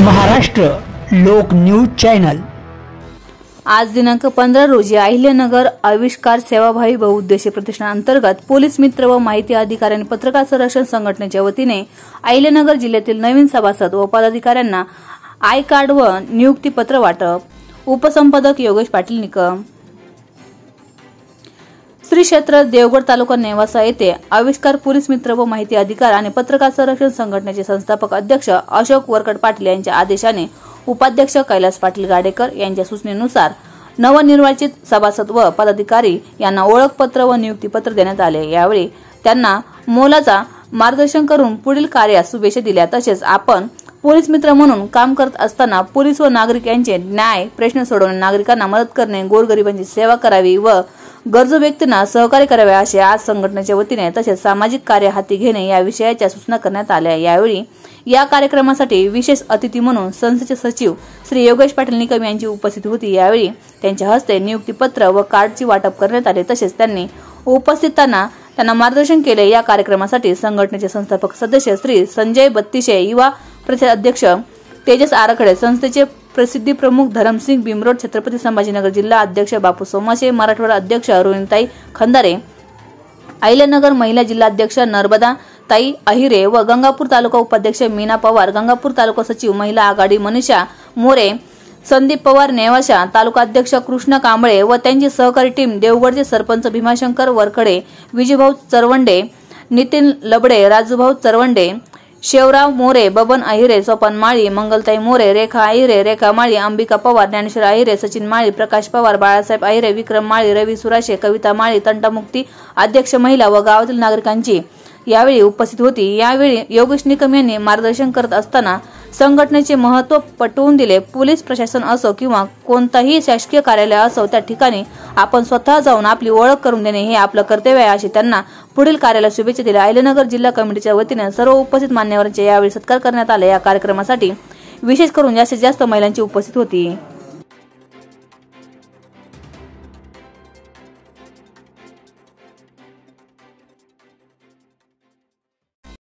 महाराष्ट्र लोक news channel. आज दिनांक 15 रोजी अहिल्यानगर आविष्कार सेवाभावी बहुउद्देशीय प्रतिष्ठानांतर्गत पोलीस मित्र व माहिती अधिकारी आणि पत्रकार संरक्षण संघटनेच्या वतीने अहिल्यानगर जिल्ह्यातील नवीन सभासद व पदाधिकाऱ्यांना आय कार्ड व नियुक्ती पत्र वाटप। उपसंपादक योगेश पाटील निकम। श्री क्षेत्र देवगड तालुका नेवासा येथे आविष्कार पोलीस मित्र व माहिती अधिकार आणि पत्रकार संरक्षण संघटनेचे संस्थापक अध्यक्ष अशोक वरकड पाटील यांच्या आदेशाने उपाध्यक्ष कैलास पाटील गाडेकर यांच्या सूचनेनुसार नवनिर्वाचित सभासद व पदाधिकारी यांना ओळखपत्र व नियुक्तीपत्र देण्यात आले। यावेळी त्यांना मोलाचा मार्गदर्शन करून पुढील कार्यास शुभेच्छा दिल्या। तसेच आपण पोलीस मित्र म्हणून काम करत असताना पोलीस व नागरिक यांचे न्याय प्रश्न सोडवणे, नागरिकांना मदत करणे, गोरगरिबांची सेवा करावी व गरजू व्यक्तींना सहकार्य करावे असे आज संघटनेच्या वतीने तसेच सामाजिक कार्य हाती घेणे या विषयाच्या सूचना करण्यात आल्या। यावेळी या कार्यक्रमासाठी विशेष अतिथी म्हणून संस्थेचे सचिव श्री योगेश पाटील निकम यांची उपस्थिती होती। यावेळी त्यांच्या हस्ते नियुक्तीपत्र व कार्डची वाटप करण्यात आले। तसेच त्यांनी उपस्थितांना मार्गदर्शन केले। या कार्यक्रमासाठी संघटनेचे संस्थापक सदस्य श्री संजय बत्तीशे, युवा परिषद अध्यक्ष तेजस आराखडे, संस्थेचे प्रसिद्धी प्रमुख धरमसिंग बिमरोड, छत्रपती संभाजीनगर जिल्हा अध्यक्ष बापू सोमाशे, मराठवाडा अध्यक्ष रोहिणीताई खंदारे, अहिल्यानगर महिला जिल्हा अध्यक्ष नर्मदा ताई अहिरे व गंगापूर तालुका उपाध्यक्ष मीना पवार, गंगापूर तालुका सचिव महिला आघाडी मनीषा मोरे, संदीप पवार नेवाशा, तालुका अध्यक्ष कृष्ण कांबळे व त्यांची सहकारी टीम, देवगडचे सरपंच भीमाशंकर वरकडे, विजयभाऊ चरवंडे, नितीन लबडे, राजूभाऊ चरवंडे, शेवराव मोरे, बबन अहिरे, सोपान माळी, मंगलताई मोरे, रेखा अहिरे, रेखा माळी, अंबिका पवार, ज्ञानेश्वर अहिरे, सचिन माळी, प्रकाश पवार, बाळासाहेब अहिरे, विक्रम माळी, रवी सुराशे, कविता माळी, तंटामुक्ती अध्यक्ष महिला व गावातील नागरिकांची यावेळी उपस्थित होती। यावेळी योगेश निकम यांनी मार्गदर्शन करत असताना संघटनेचे महत्त्व पटवून दिले। पोलीस प्रशासन असो किंवा कोणताही शासकीय कार्यालय असो, त्या ठिकाणी आपण स्वतः जाऊन आपली ओळख करून देणे हे आपलं कर्तव्य आहे असे त्यांना पुढील कार्याला शुभेच्छा दिल्या। अहिल्यानगर जिल्हा कमिटीच्या वतीने सर्व उपस्थित मान्यवरांचे यावेळी सत्कार करण्यात आले। या कार्यक्रमासाठी विशेष करून जास्तीत जास्त महिलांची उपस्थित होती।